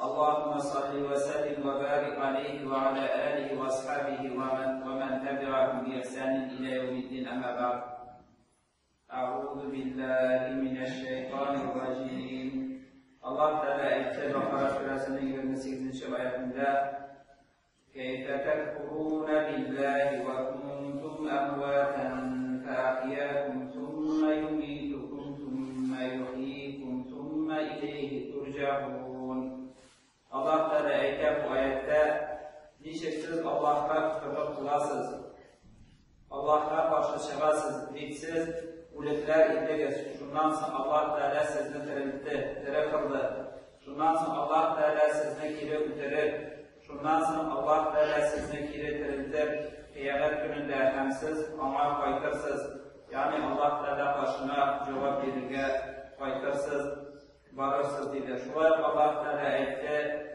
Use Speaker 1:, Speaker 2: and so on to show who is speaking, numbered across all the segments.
Speaker 1: اللهم صل وسلم وبارك عليه وعلى آله وأصحابه ومن تبعهم بإحسان إلى يوم الدين. أما بعد. أعوذ بالله من الشيطان الرجيم. الله تعالى اتبع رسول الله 28. ayetinde كيف تكفرون بالله وكنتم أمواتا فأحياكم ثم يميتكم ثم يحييكم ثم إليه ترجعون. Allah Teala ayet bu ayette diyeceksiniz Allah'a kıvrak kılasız, Allah'a başa çıgasız, diksiz, uletler ildegiz. Şundan sonra Allah Teala sizni tiri kıldı. Şundan sonra Allah Teala sizni kiri üterir. Şundan sonra Allah Teala sizni kiri tiriltir. Kıyamet gününde hem siz ona kaytırsız. Yani Allah Teala başına cevap verirge kaytırsız, varırsız dedi. Şuay Allah Teala ayette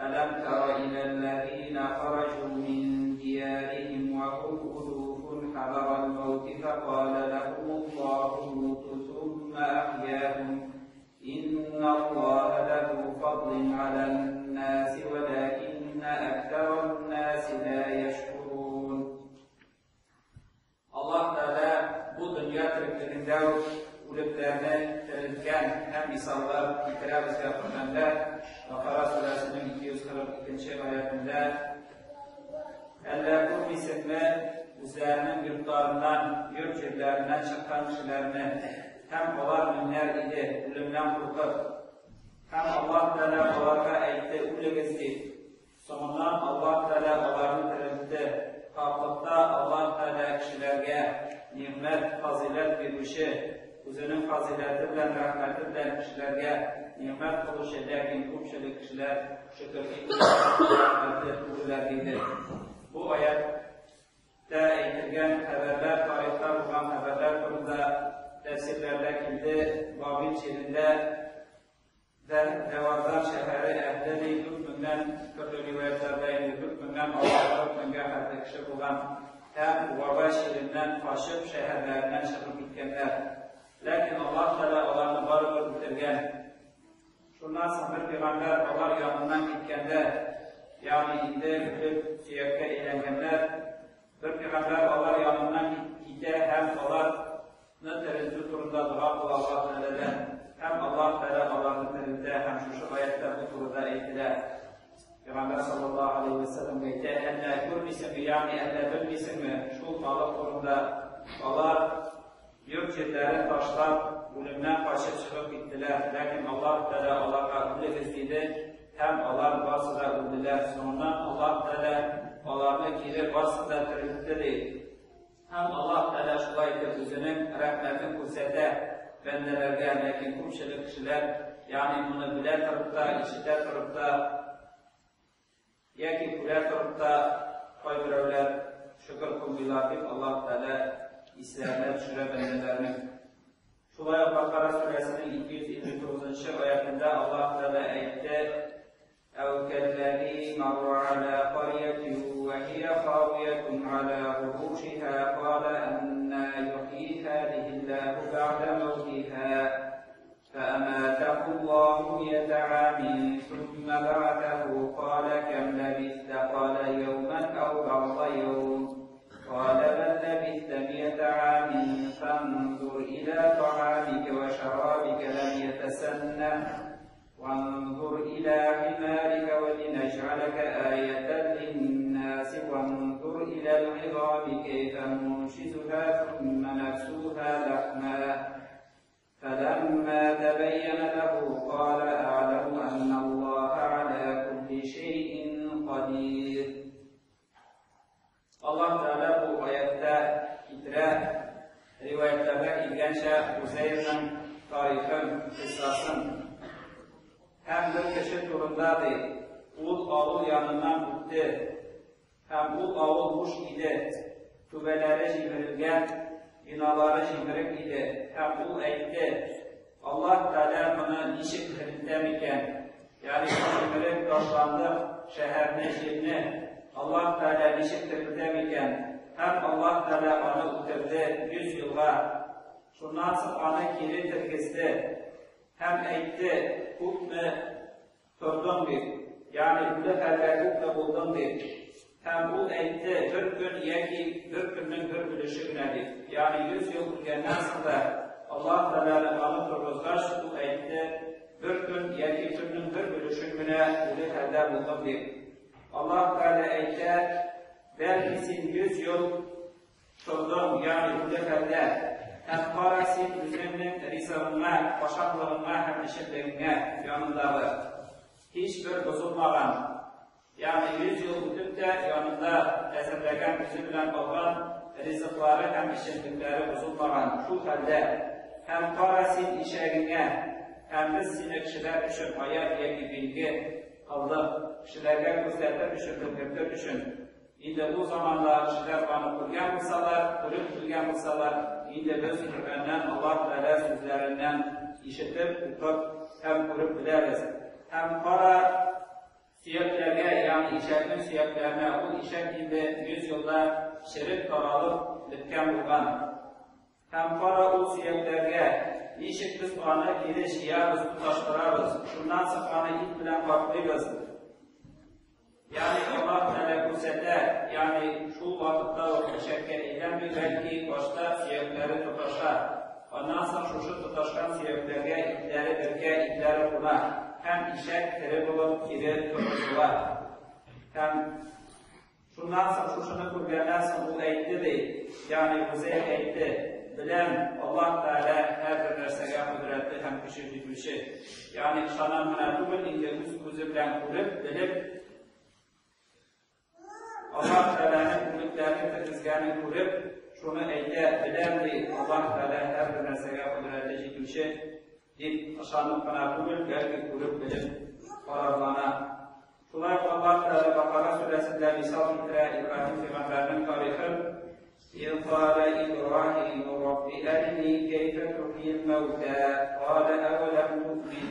Speaker 1: أَلَمْ تَرَ إِلَى الَّذِينَ خَرَجُوا مِنْ دِيَارِهِمْ وَهُمْ أُلُوفٌ حَذَرَ الْمَوْتِ فَقَالَ لَهُمُ اللَّهُ مُوتُوا ثُمَّ أَحْيَاهُمْ إِنَّ اللَّهَ لَذُو فَضْلٍ عَلَى النَّاسِ وَلَكِنَّ أَكْثَرَ النَّاسِ لَا يَشْكُرُونَ. Allah Teala bu dünya tirikliğinde uluklarını tiriltken hem misallar getirebilirse Kur'an'da Bakara Suresinin 242. ayetinde eller bu isimle üzerinin yurtlarından, yurt yerlerinden çıkan kişilerini hem onlar minler idi, ölümden korkup hem Allah Teala onlara eğitti, ulugizdi. Sonundan Allah Teala onları tiriltti. Kalkıpta Allah Teala kişilerge nimet, fazilet vermişi, özünün fazileti bilen, rahmeti bilen kişilerge nimet kılışı ederken köpçülük kişiler şükürlük rahmeti kuvvetlidir. Bu ayette eğitilgen haberler, tarihler olan haberler konusunda tefsirlerde kildi, Babil şehrinde Devazlar şehri ehdeli hükmünden kötü rivayetlerdeydi, hükmünden Allah'a hükmünden hatta kişi olan hem Vava şehrinden faşıp şehirlerinden çıkıp gitkenler. Lakin Allah Teala onlarını barıp bitirgen. Şundan sonra bir peygamber onlar yanından gitkende, yani indi gülüp siyakka eğlengenler, bir peygamber onlar yanından gitte hem onlarını tereddüt turunda dua kıl Allah Teala'dan. Hem Allah Teala onlarını tereddütte hem şu ayette bu turda eğitiler. Peygamber sallallahu aleyhi ve sellem gayte elle görmüşsün yani elle bilmişsin mi? Şu balık turunda onlar yurt yerleri taşlar ölümden kaçıp çıkıp gittiler. Lakin Allah Teala onlara ulugizdi. Hem onlar basıda öldüler. Sonra Allah Teala onlarını kiri basıda tereddütte. Hem Allah Teala şulaydı özünün rahmetini kursete bendelerge, lakin kumşeli kişiler yani bunu bile turup da, işite turup da ya ki bile turup da kaybırırlar, şükür kılmıyorlar deyip Allah Teala İslam'a düşüre bendelerinin. Şulaya Bakara Suresinin 229. ayetinde Allah Teala ayette اَوْ كَالَّذ۪ي مَرَّ عَلَى قَرْيَةٍ وَهِيَ خَاوِيَةٌ عَلَى عُرُوشِهَا قَالَ أَنَّى يُحْيِي هَذِهِ اللَّهُ بَعْدَ مَوْتِهَا فَأَمَاتَهُ اللَّهُ مِائَةَ عَامٍ ثُمَّ بَعَثَهُ قَالَ كَمْ لَبِثْتَ قَالَ يَوْمًا أَوْ بَعْضَ يَوْمٍ قال بل لبثت 100 عام فانظر إلى طعامك وشرابك لم يتسنه وانظر إلى حمارك ولنجعلك آية للناس وانظر إلى العظام كيف ننشزها ثم نكسوها لحما فلما تبين له قال أعلم أن الله على كل شيء قدير. Allah Teala bu ayette rivayetlerde ilginçe Uzeyr'in tarihinin kıssasın hem bir kişi turundadır. Ul ağul yanından gitti. Hem ul ağul boş idi. Tübeleri cimrilgen, binaları cimrik idi. Hem ul eğitti. Allah Teala bana nişik kırıntemiken, yani cimrik taşlandık şehirine cimri Allah Teala nişik kırıntemiken hem Allah Teala onu utirdi 100 yıla. Şundan sonra onu geri tirgizdi. Hem eğitti hükmü turdum bir. Yani bu xəbərliklə buldum bir. Həm bu əytdi bir gün yəki bir günün bir bilişi günədir. Yani 100 yıl ülgəndən sonra Allah Teala'nın anı turguzgaş bu əytdi bir gün yəki günün bir bilişi günə bu xəbər buldum bir. Allah Teala əytdi belki sen 100 yıl turdum yani bu xəbər həm parasin üzümün rizalına, başaqlığına, həm işitliğine yanındadır. Hiçbir bozulmadan, yani 100 yıl ötüp de yanında təsəvvürləyən üzümlə olan rizıqları həm işitlikləri bozulmadan şu halde həm parasin işəğine, həm biz sinə kişilər üçün ayaq yəki bilgi aldıq, kişilərə göstərdir üçün, bildirdir üçün. İndi bu zamanda kişilər bana kurgan bulsalar, kurup bilgen bulsalar, İndi biz Kur'an'dan Allah Teala sözlerinden işitip, tutup, hem kurup bileriz. Hem para siyaklerine, yani işekin siyaklerine, bu işek indi 100 yılda şerik karalıp bitken bulgan. Hem para o siyaklerine, işik biz bana giriş, yiyarız, tutaştırarız. Şundan sıkmanı ilk bilen farklıyız. Yani Allah Teala kursede, yani şu vakitte o şekke eylemli belki başta siyakları tutaşlar. Ondan sonra şu tutaşkan siyaklarına ipleri birke, ipleri kurar. Hem işek teri bulup geri tutuşurlar. Hem şundan sonra şunu kurganlar sonra bu eğitti değil. Yani bu zeyh eğitti. Bilen Allah Teala her bir nersege kudretli hem kişi bir şey. Yani şanan münatubun ince yüzü bilen kurup bilip Allah Teala'nın kulüplerini tezgahını kurup şunu eyle bilerdi. Allah Teala her bir nersege kudretli kimse deyip aşanlık kanatımı belki kurup bilip kararlana. Şunlar Allah Teala Bakara suresinde misal getire İbrahim Peygamberinin tarihi إذ قال إبراهيم رب أرني كيف تحيي الموتى قال أولم تؤمن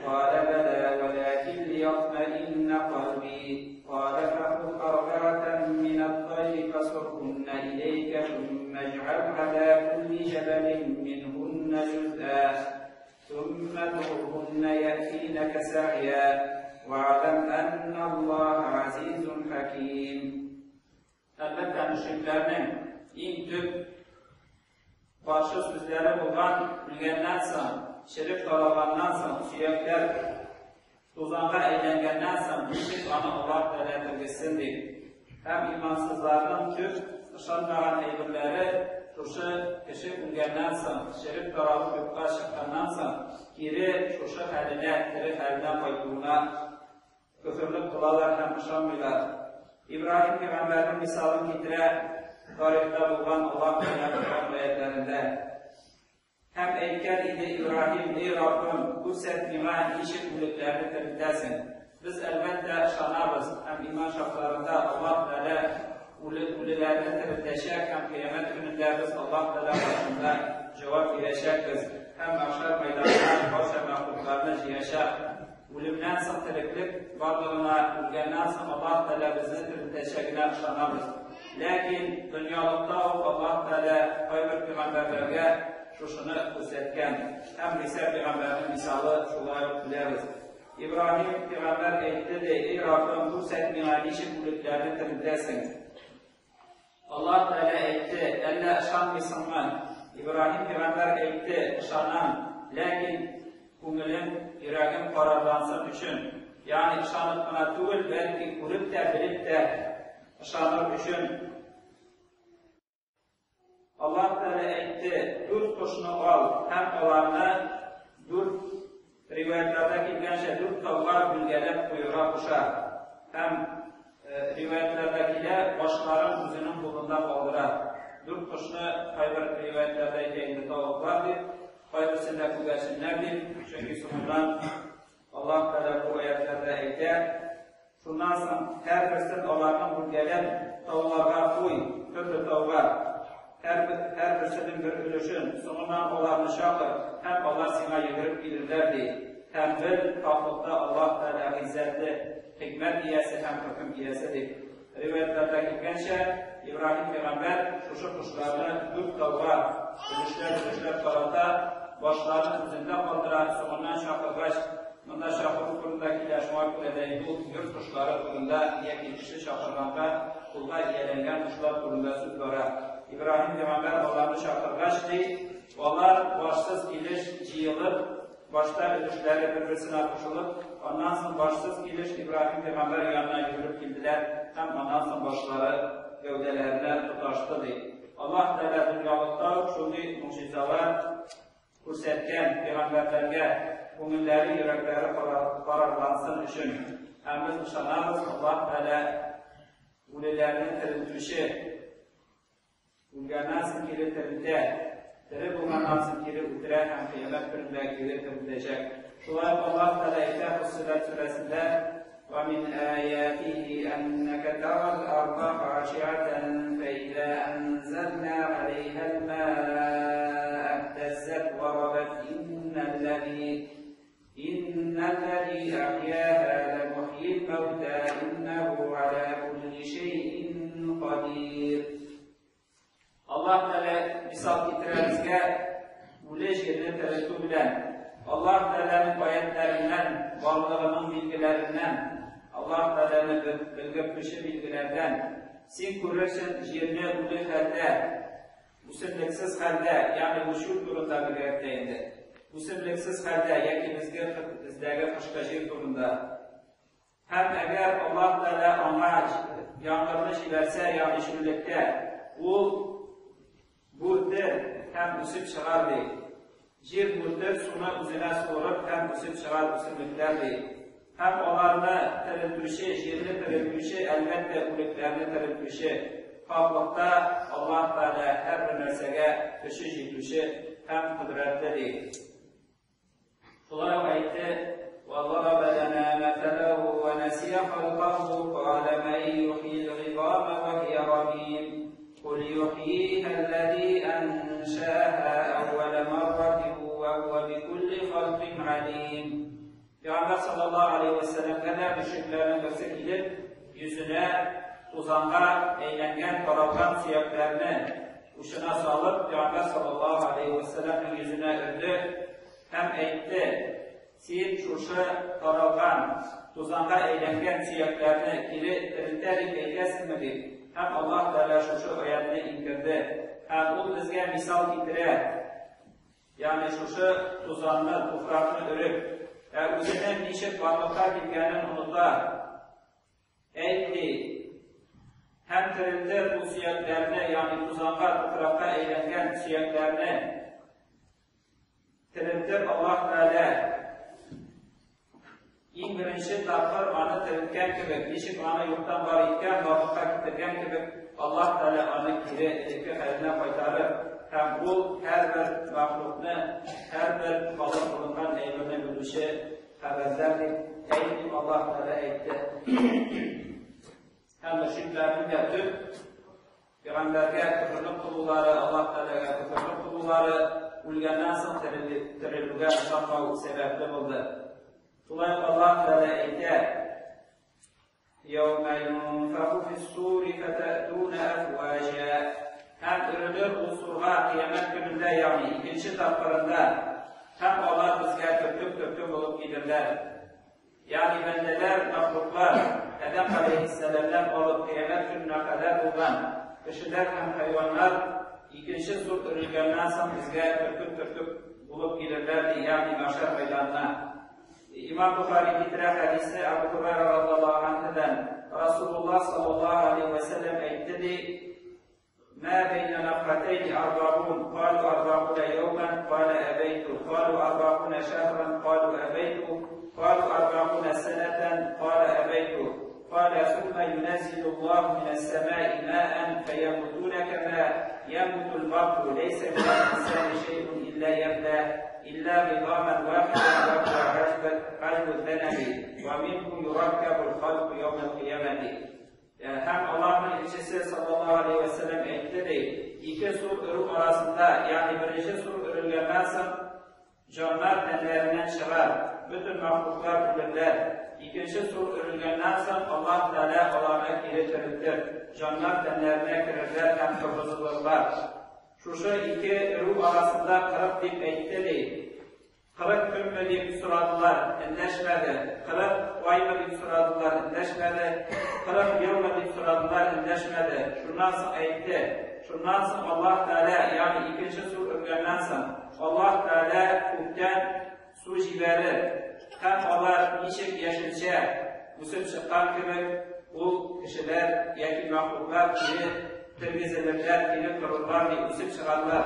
Speaker 1: قال بلى ولكن ليطمئن قلبي قال فخذ أربعة من الطير فصرهن إليك ثم اجعل على كل جبل منهن جزءا ثم ادعهن يأتينك سعيا واعلم أن الله عزيز حكيم. Elbette müşriklerinin en tüp başı sözleri olan bilgenden sonra, şerif kalabandan sonra, sürekler tuzağa eğlengenden sonra müşrik ana Allah Teala'dır gitsindir. Hem imansızların tüp ışanmayan eybirleri şuşu kişi bilgenden sonra, şerif kalabu yukka şıkkandan sonra geri şuşu haline, teri halinden koyduğuna küfürlük kılalar hem ışanmıyorlar. İbrahim Peygamber'in misalını getire tarihte bulunan Allah Teala'nın ayetlerinde hem eykel idi İbrahim, ey Rabbim bu setnime işit müliklerini terimdesin. Biz elbette şanabız. Hem iman şartlarında Allah Teala ulilerini terimdeşek hem kıyamet gününde biz Allah Teala başında cevap vereşekiz. Hem mahşer meydanına başa mahluklarını ciyeşek. Ölümden sıktırıklık varlığına ülgenden sonra Allah Teala bizi teşekkürler şanabız. Lakin dünyalıkta Allah Teala hayır peygamberlerine şuşunu gösterken hem Risa peygamberin misalı şuları biliriz. İbrahim peygamber eğitti de ey Rabbim bu setmina işi kulüplerini terimdesin. Allah Teala eğitti elle şan misanman. İbrahim peygamber eğitti şanan. Lakin Kungulun, yüreğim kararlansın için, yani şanlıkına değil, belki kurup da bilip de şanlık için. Allah Teala etti, dört kuşunu al, hem olanı dört rivayetlerde gelgençe dört tavlar bilgelep kuyruğa kuşar. Hem rivayetlerdekiler başların yüzünün bulundan kaldırar. Dört kuşunu Hayber rivayetlerdeki indi tavuklardır. Hayırlısında kuvvetsinlerdir. Çünkü sonundan Allah Teala bu ayetlerde eyler. Şundan sonra her birisinin Allah'ın bu gelen tavlarına koy, türlü tavlar. Her birisinin bir ölüşün, sonundan Allah'ını şakır. Hem Allah sana yürüp bilirlerdi. Hem bil kalkıkta Allah Teala izzetli, hikmet iyesi hem hüküm iyesidir. Rivayetlerdeki gençe İbrahim Peygamber şu kuşlarını dört tavlar, ölüşler karata, başlarını üzerinde kaldıran sonundan şakırgaç Bunda şahırı kurundaki şuna göre bu yurt kuşları kurunda yeki kişi şahırlanma kulga iyelengen kuşlar kurunda sütlara. İbrahim Peygamber Allah'ını şahırgaçtı. Onlar başsız geliş ciyılıp, başta ölüşleri birbirine koşulup, ondan sonra başsız geliş İbrahim Peygamber yanına yürüp gittiler. Hem ondan sonra başları gövdelerine tutaştı. Allah Teala dünyalıkta şunu mucizeler ko'rsatgan peygamberlerge ko'ngilleri, yürekleri qarorlansın üçün. Hem biz ışanamiz Allah Teala o'liklarni tiriltirishi, o'lgandan so'ng kelib tirildi, tiri bo'lgandan so'ng kelib o'tiradi, ham qiyomat kunida kelib tirilajak. Shulay Allah Teala aytadi Fussilat surasida: وَمِنْ آيَاتِهِ أَنَّكَ تَرَى الْأَرْضَ خَاشِعَةً فَإِذَا أَنزَلْنَا عَلَيْهَا الْمَاءَ اهْتَزَّتْ وَرَبَتْ إِنَّ الَّذِي أَحْيَاهَا لَمُحْيِي الْمَوْتَى إِنَّهُ عَلَى كُلِّ شَيْءٍ قَدِيرٌ. Allah Teala misal keltiramizga o'lish yerini tiriltib bilan Allah Teala'nın ayetlerinden, varlığının bilgilerinden, Allah Teala'nın bilgipişi bilgilerden, sen görürsen yerini ulu halde, usulleksiz halde, yani uşul durumda bir yerteydi. Usulleksiz halde, yani bizdeki kışkacı durumda. Hem eğer Allah Teala amaç, yanlarını verse, yani şullekte, o budur, hem usul çıkar değil. Yer müddət suna üzerine sorup hem usul çıkar usulliklerdi. Hem onlarını tereddütüşü, yerini tereddütüşü, elbette usulliklerini tereddütüşü. Kalklıkta Allah Teala her bir nersege kişi jitüşü hem kudretlidir. Şulara ayette: وَضَرَبَ لَنَا مَثَلَهُ وَنَسِيَ خَلْقَهُ قَالَ مَنْ يُحْيِي الْعِظَامَ وَهِيَ رَمِيمٌ قُلْ يُحْيِيهَا الَّذِي أَنْشَأَهَا أَوَّلَ مَرَّةٍ وَهُوَ بِكُلِّ خَلْقٍ عَلِيمٌ. Peygamber sallallahu aleyhi ve sellem'den müşriklerin birisi gidip yüzüne tuzanğa eğlengen karalgan suyaklarını uçuna salıp Peygamber sallallahu aleyhi ve sellem'in yüzüne ördü. Hem eğitti, siz şuşu karalgan tuzanğa eğlengen suyaklarını geri dirilterek eylesinmedi. Hem Allah Teala şuşu ayetini indirdi. Hem o bizge misal getirir. Yani şuşu tuzağını, tufrakını örüp, üzerinden nişet varlıklar bilgenin unutar. Eğitti, hem tirildir bu suyaklarını, yani tuzağa, tufrakta eğlengen suyaklarını tirildir Allah Teala. İlk birinci tapır anı tirilgen gibi, nişet anı yoktan var iken, varlıklar getirgen gibi Allah Teala anı geri haline kaytarır. Hem bu her bir mahlukne, her bir balık bulundan evrene bölüşe haberlerdir. Eğitim Allah Teala eğitti. Hem müşriklerin getirip Peygamberge küfürlük kuluları, Allah Teala'ya küfürlük kuluları ulgenden sonra tirilüge sanma sebepli buldu. Dolayısıyla Allah Teala eğitti. يَوْمَ يُنْفَخُ فِي الصُّورِ فَتَأْتُونَ أَفْوَاجًا. Hem ürünür usulğa kıyamet gününde, yani ikinci taplarında hem onlar bizge töküm olup gidirler. Yani bendeler, mahluklar, Adem Aleyhisselam'dan olup kıyamet gününe kadar olan kişiler hem hayvanlar ikinci sur ürünlerden sonra bizge töküm olup gidirlerdi, yani mahşer meydanına. İmam Bukhari getiren hadisi Ebu Hureyre radıyallahu anh'den Resulullah sallallahu aleyhi ve sellem eğitti. ما بين نفختين 40 قالوا 40 يوما قال أبيت قالوا 40 شهرا قالوا أبيت قالوا 40 سنة قال أبيت قال ثم ينزل الله من السماء ماء فيموتون كما يموت البقر ليس من الإنسان شيء إلا يبلى إلا نظاما واحدا وهو قلب الذنب ومنه يركب الخلق يوم القيامة. Hem Allah'ın elçisi sallallahu aleyhi ve sellem eğitti iki sur ürün arasında, yani birinci sur ürünlerden sonra canlar tenlerinden çıkar, bütün mahluklar ölürler. İkinci sur ürünlerden sonra Allah Teala onlara geri tiriltir, canlar tenlerine girirler, hem kıvızılırlar. Şu iki ürün arasında kırıp dip eğitti. 40 gün mü deyip soradılar, endeşmedi. 40 ay mı deyip soradılar, endeşmedi. 40 yıl mı deyip soradılar, endeşmedi. Şundan sonra aytti. Şundan sonra Allah Teala, yani ikinci su örgenden sonra Allah Teala kökten su jiberir. Hem onlar niçin yaşınca Müsip çıkan gibi bu kişiler, yani mahluklar gibi terbiyezelirler, gibi kırıllar ve müsip çıkarlar.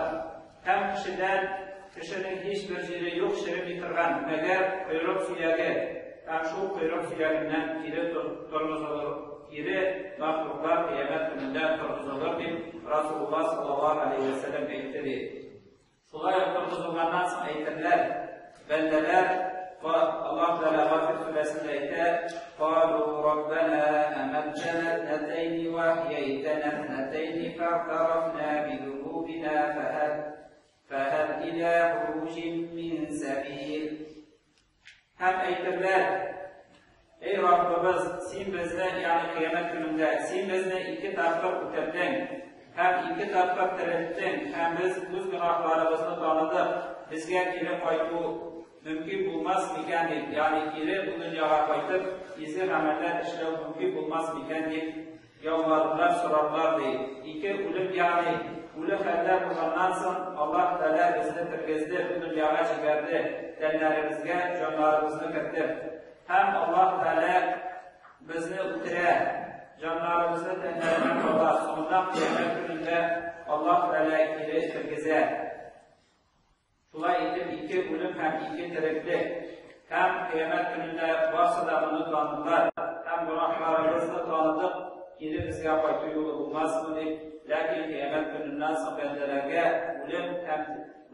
Speaker 1: Hem kişinin hiçbir yeri yok şirin bitirgen, meğer kuyruk suyagı, hem şu kuyruk suyagından geri tormuzulur, geri mahluklar kıyamet gününden tormuzulur deyip Resulullah sallallahu aleyhi ve sellem ayetleri. Şulay tormuzulgandan sonra ayetler, bendeler, Allah Teala Vakıf Suresinde ise قالوا ربنا أمتنا اثنتين وأحييتنا اثنتين فاعترفنا بذنوبنا فهل إلى خروج من سبيل. Hem ayetler, ey Rabbimiz, sen bizden yani kıyamet gününde sen bizden iki tarafa kurtardın, hem iki tarafa dirilttin, hem biz öz günahlarımızı tanıdık, bizge geri kaytu mümkün bulmaz mıken deyip, yani geri bu dünyaya kaytıp, izin ameller işlev mümkün bulmaz mıken deyip, yalvarırlar, sorarlar deyip. İki ölüm yani, ölüm haller bulundan sonra Allah Teala bizni tirgizdi, bu dünyaya çıkardı, denlerimizge, canlarımızı kırdı. Hem Allah Teala bizni ütüre, canlarımızı denlerine kolar, sonundan kıyamet gününde Allah Teala geri tirgize. Şulay edip iki ölüm hem iki tiriklik, hem kıyamet gününde varsa da bunu tanıdılar, hem günahlarımızı tanıdık, geri bizge kaytı yolu bulmaz mı deyip, lakin kıyamet gününden sonra bendelerge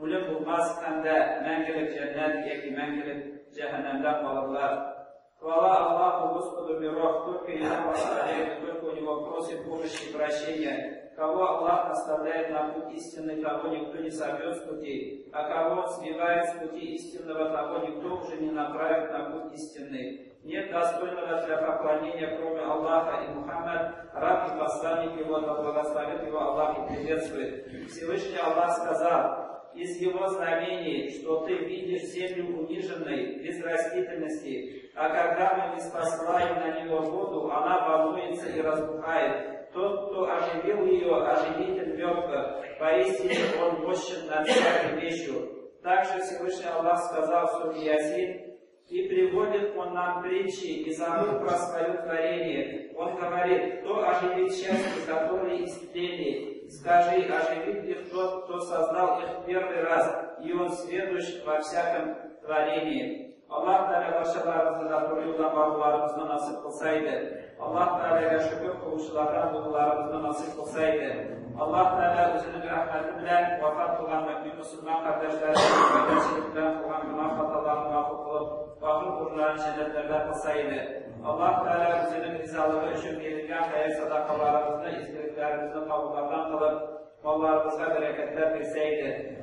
Speaker 1: ölüm bulmaz hem de mengilik cennet, yeki mengilik cehennemden kalırlar. Хвала Аллаху Господу миров, только Ему оставляет, только у Него просит помощи и прощения. Кого Аллах оставляет на путь истинный, того никто не сорвет с пути, а кого Он сбивает с пути истинного, того никто уже не направит на путь истинный. Нет достойного для поклонения, кроме Аллаха, и Мухаммад, раб и посланник Его, да благословит Его Аллах и приветствует. Всевышний Аллах сказал: из его знамений, что ты видишь землю униженной, без растительности, а когда мы не спаслаем на него воду, она волнуется и разбухает. Тот, кто оживил ее, оживитель мертвых, поистине он мощен над всякой вещью. Также Всевышний Аллах сказал в суре Ясин: и приводит он нам притчи и забыл про свое творение. Он говорит: кто оживит счастье, которые истлели? Скажи, оживит их тот, кто создал их в первый раз, и он сведущ во всяком творении. Аллах Teala başkalarımızın da doğru yoldan bağlılarımızdan nasip kılsaydı, Allah Teala'ya şükür kılışlardan bulgularımızdan nasip kılsaydı, Allah Teala özünün rahmeti bilen vefat olan mümin Müslüman kardeşlerimizin kardeşlikten olan günah hatalarını vakıf kılıp, vakıf uğurlarını cennetlerden kılsaydı, Allah Teala özünün rizalığı için verilgen hayır sadakalarımızda izgiliklerimizden kabullardan kılıp, mallarımıza bereketler verseydi.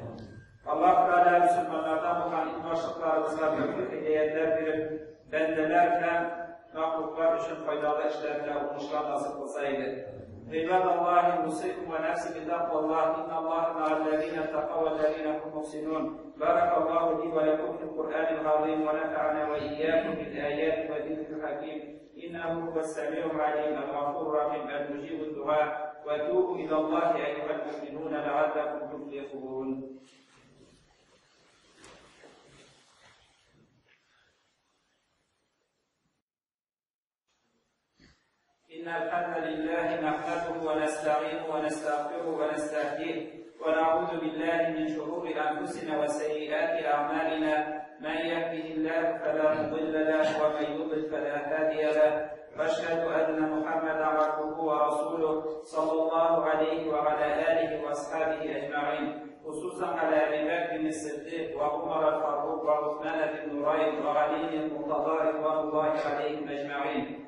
Speaker 1: Allah Teala Müslümanlardan bulan ilmaşlıklarımızla büyük hediyeler verip, bendelerken mahluklar için faydalı işlerle olmuşlar nasip kılsaydı. İbadallahi musikum ve nefsi bitaqvallahi innallahi ma'allezine taqav vellezine hum muhsinun. Barakallahu li ve lekum fil Kur'anil azim ve nefa'ana ve iyyakum bil ayati ve zikril hakim. İnnehu huves-semi'ul alim el-gafurur rahim el-mucibud du'a ve tubu ilallahi eyyuhel mu'minun la'allakum tuflihun. إن الحمد لله نحمده ونستعينه ونستغفره ونستهديه ونعوذ بالله من شرور أنفسنا وسيئات أعمالنا من يهده الله فلا مضل له ومن يضلل فلا هادي له وأشهد أن محمدا عبده ورسوله صلى الله عليه وعلى آله وأصحابه أجمعين خصوصا على أبي بكر الصديق وعمر الفاروق وعثمان بن نورين وعلي المرتضى رضوان الله عليهم أجمعين.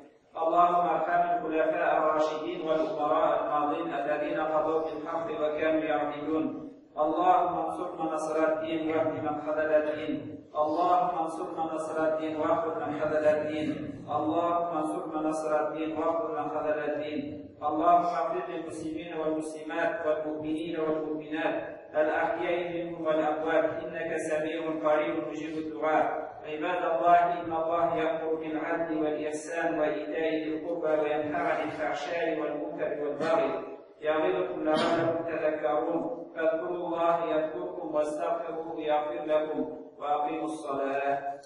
Speaker 1: اللهم ارحم الخلفاء الراشدين والأمراء الماضين الذين قضوا بالحق وكانوا يعدلون. اللهم انصر من نصر الدين واهد من خذل الدين. اللهم انصر من نصر الدين واخذ من خذل الدين. اللهم انصر من نصر الدين واخذ من خذل الدين. اللهم اغفر للمسلمين والمسلمات والمؤمنين والمؤمنات الأحياء منكم والأموات إنك سميع قريب مجيب الدعاء. عباد الله، إن الله يأمر بالعدل والإحسان وإيتاء ذي القربى وينهى عن الفحشاء والمنكر والبغي يعظكم لعلكم تذكرون. فاذكروا الله يذكركم واستغفروه يغفر لكم وأقيموا الصلاة.